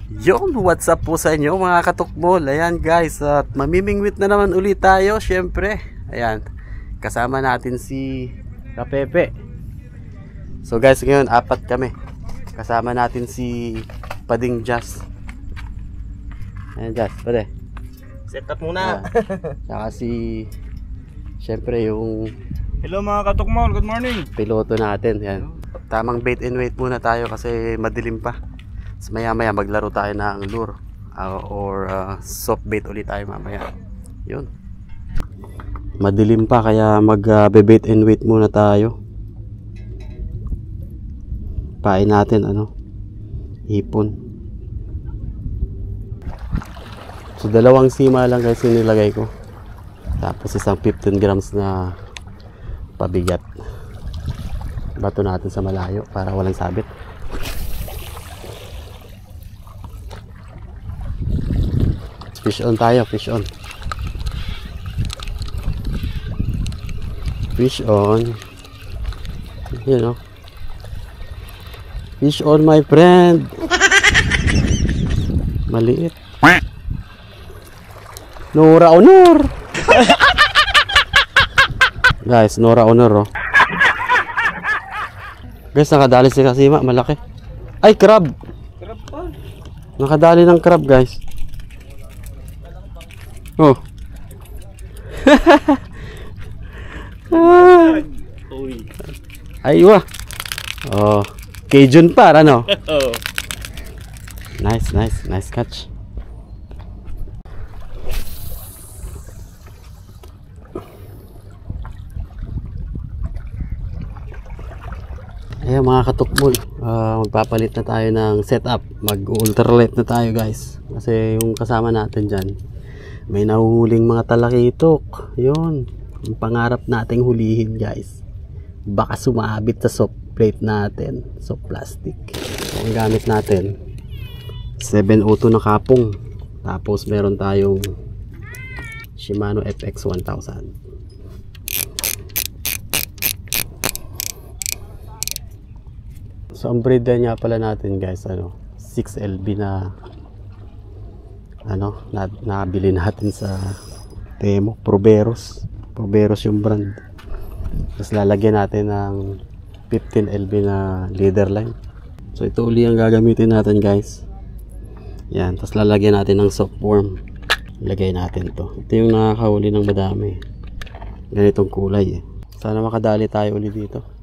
Yon, what's up po sa inyo mga katukbol. Ayan guys, at mamimingwit na naman ulit tayo syempre. Ayan, kasama natin si Kapepe. So guys, ngayon apat kami. Kasama natin si Pading Jazz. Ayan Jazz, pwede. Set up muna. Saka si, syempre yung Hello mga katukmol, good morning. piloto natin. Ayan, tamang bait and wait muna tayo kasi madilim pa. So maya maya maglaro tayo ng lure or soft bait ulit tayo mamaya. Yun, madilim pa kaya mag-bait and wait muna tayo. Pain natin hipon. So dalawang sima lang guys yung nilagay ko, tapos isang 15 grams na pabigat. Bato natin sa malayo para walang sabit. Fish on tayo, fish on. Fish on. You know. Fish on my friend. Maliit. Nora Honor. Guys, Nora Honor oh. Guys, nakadali si Kasima, malaki. Ay, crab. Crab pa. Nakadali ng crab guys. Oh. Uy. Aywa. Oh, Cajun par ano? Oh. Nice catch. Ayan mga katukbol, magpapalit na tayo ng setup. Mag-ultralight na tayo guys. Kasi yung kasama natin dyan, may nahuhuling mga talakitok. Yun, yung pangarap nating hulihin guys. Baka sumabit sa soft plate natin, soft plastic. So ang gamit natin 702 na kapong. Tapos meron tayong Shimano FX 1000. So ang breed niya pala natin guys, 6LB na nabili natin sa Temo, Proveros yung brand. Tapos lalagyan natin ng 15LB na leader line. So ito uli ang gagamitin natin guys. Yan, tapos lalagyan natin ng soft worm. Ilagay natin to. Ito yung nakakahuli ng madami. Ganitong kulay Sana makadali tayo uli dito.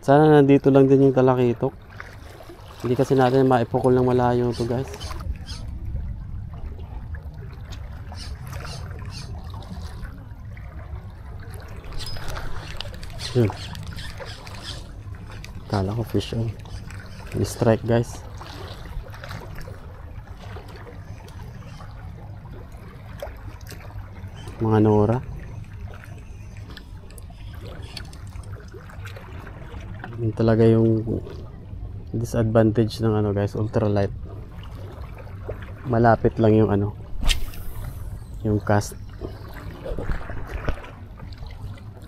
Sana nandito lang din yung talakitok. Hindi kasi natin maipukol ng malayo to guys. Yun. Kala ko fish on. I-strike guys. Mga Nora. Yun talaga yung disadvantage ng guys, ultralight. Malapit lang yung yung cast.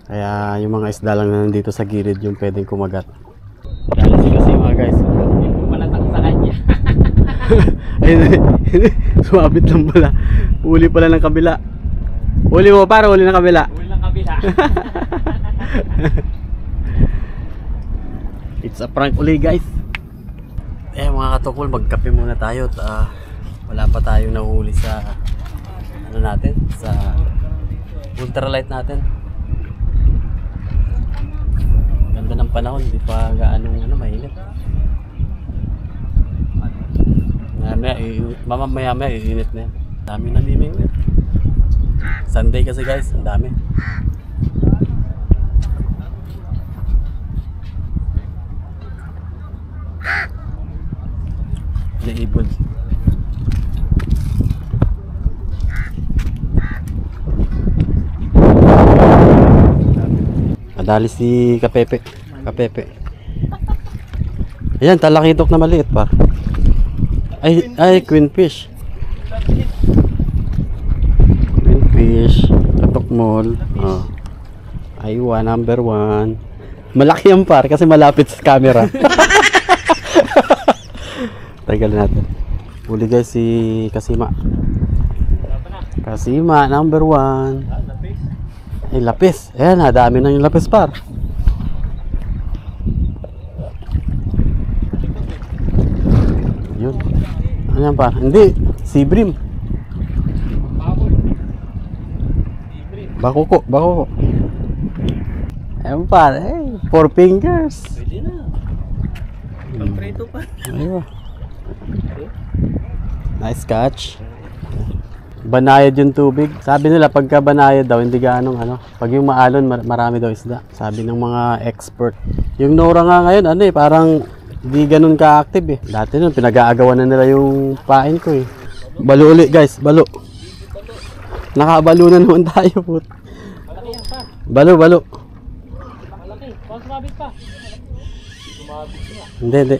Kaya yung mga isda lang na nandito sa gilid yung pwedeng kumagat. Dali kasi mga guys. Hindi ko malatak sa kanya. Ay, sumabit lang pala. Uli pala ng kabila. Uli mo para uli ng kabila. Uli ng kabila. It's a prank uli guys. Mga katukol, magkape muna tayo at wala pa tayong nahuli sa natin, sa ultralight natin. Ganda ng panahon, hindi pa gaanong mainit. Mamaya iinit na yan. Dami namimingwit. Sunday kasi guys, ang dami. Naibon. Nadali si Kapepe. Ayan, talakitok na maliit pa. Ay, queenfish. Queenfish, katukmol. Aywa, number 1. Malaki yan par kasi malapit sa camera. Tagal natin. Huli guys si Kasima. Kasima, number 1. Ay, lapis. Ayan, dami na yung lapis par. Yun. Ano yan par? Hindi, sibrim. Bakuko, bakuko. Ayan par, 4 fingers. Pwede na. Pang-preto pa. Ayun. Nice catch. Banayad yung tubig. Sabi nila pagka banayad daw hindi gaanong ano. Pag yung maalon marami daw isda. Sabi ng mga expert. Yung Nora nga ngayon ano parang hindi ganun ka-active Dati nun pinag-aagawan na nila yung pain ko Balo ulit guys, balo. Nakabalo na naman tayo put. Balo, balo. Malaki. Baka sumabit pa. Sumabit na. Hindi, hindi.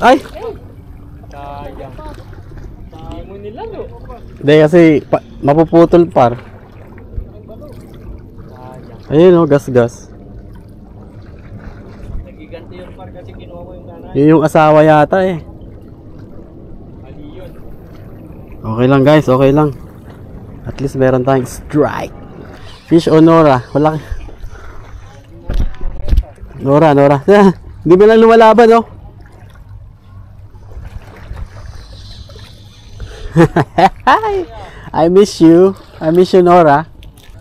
Ay! Sayang. Hindi mo nilaro. Hindi kasi mapuputol par. Ayun gas-gas. Nagiganti yung par kasi kinuha ko yung nanay. Yun yung asawa yata Ali yun. Okay lang guys, okay lang. At least meron tayong strike. Fish o Nora? Wala. Nora. Hindi ba lang lumalaban I miss you. I miss you Nora.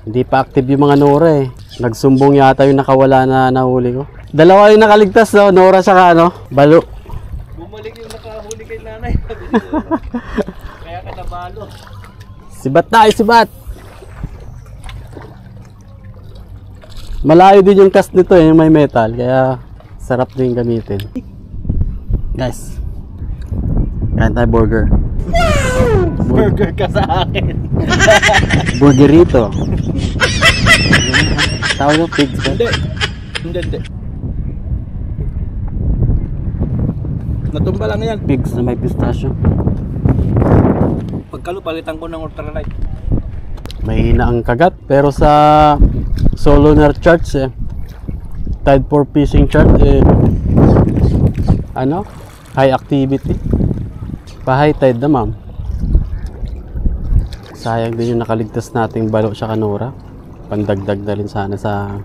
Hindi pa active yung mga Nora Nagsumbong yata yung nakawala na nahuli ko. Dalawa yung nakaligtas Nora saka Balo. Bumalik yung nakahuli kay nanay. Kaya ka nabalo. Sibat na, sibat. Malayo din yung cast nito yung may metal. Kaya sarap din gamitin. Guys. Kain tayo burger. Burger ka sa akin. Burgerito. Tawag yung pigs ba? Hindi. Natumba lang yan. Pigs na may pistachio. Pagkalo, palitan ko ng ultralight. Mahina ang kagat pero sa Soloner charts Tide for fishing chart high activity. Pa high tide na ma'am. Sayang din yung nakaligtas nating balo sa kanora. Pandagdag na rin sana sa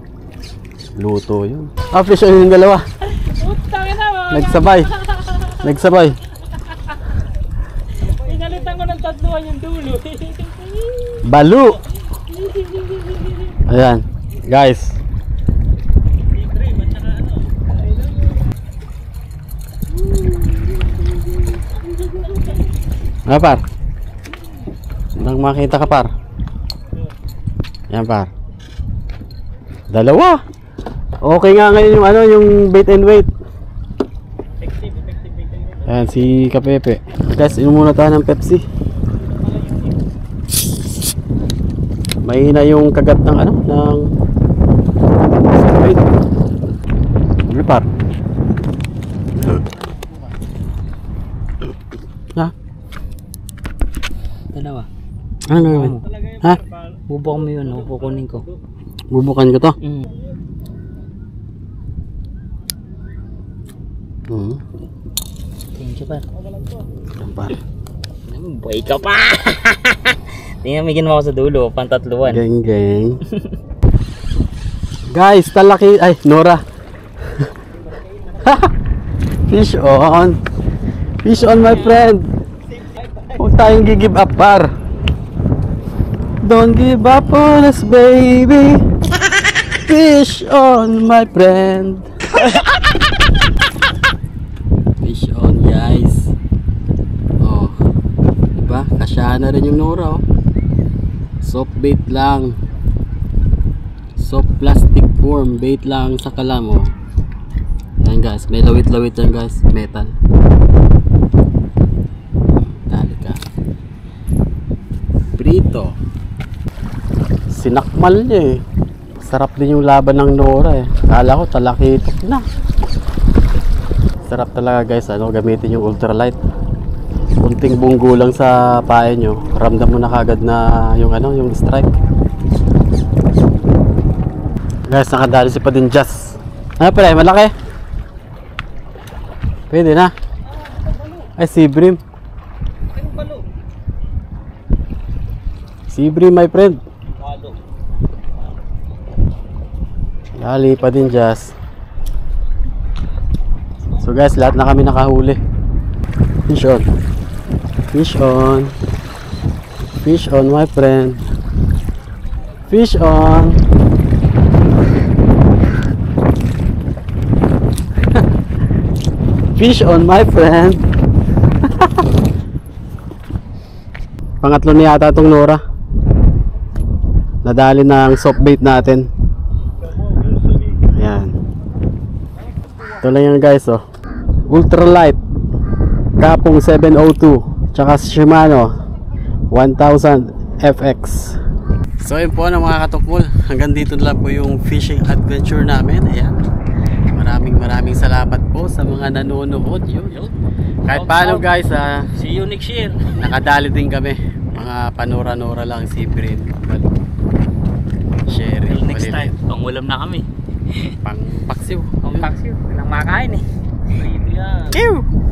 luto yun. Fish on yung dalawa. Nagsabay. Pinalitan ko ng tatluan yung dulo. Balo. Ayan, guys. Ano par? Nang makita ka par? Yan par. Dalawa. Okay nga ngayon yung yung bait and wait. Ayan si Kapepe. Guys, inom muna tayo ng Pepsi. Mahina yung kagat ng ng wait. Ano par? Ha? Dalawa. Ano yun? Ha? Bubukan mo yun, kukunin ko. Bubukan ko to? Thank you, par. Yan par. Boy ka pa! Tingnan mo ginawa ko sa dulo, pantatluan. Geng. Guys, talaki. Ay, Nora. Fish on. Fish on, my friend. Huwag tayong gi-give up, par. Don't give up on us, baby. Fish on, my friend. Fish on, guys. Oh. Diba? Kasya na rin yung Nora, Soft bait lang. Soft plastic form bait lang sa kalam, Ayan guys, may lawit-lawit yan guys, metal. Dali ka. Prito. Sinakmal niya Sarap din yung laban ng Nora Kala ko talakitok na. Sarap talaga guys, gamitin yung ultralight. kunting bunggo lang sa pae nyo, ramdam mo na kagad na yung ano, yung strike. Guys, nakadali si Padin Jazz. Ano pala, malaki? Pwede na. Ay, sea bream. Sea bream, my friend. Dali pa din, Jazz. So guys, lahat na kami nakahuli. Fish on. Fish on. Fish on, my friend. Fish on. Fish on, my friend. Pangatlo na yata itong Nora. Nadali na ang soft bait natin. Ayan. Ito lang yan guys, oh. Ultralight Kapong 702 tsaka Shimano 1000 FX. So yun po na mga katukmol, hanggang dito na lang po yung fishing adventure namin. Ayan. Maraming salamat po sa mga nanonood. Yun. Kahit paano guys, see you next year. nakadali din kami. Mga panura-nura lang, si Brin, Sherry. Till next time, pangulam na kami. Pang paksiw. Pang paksiw, walang makain eh. Ito yan. Ew!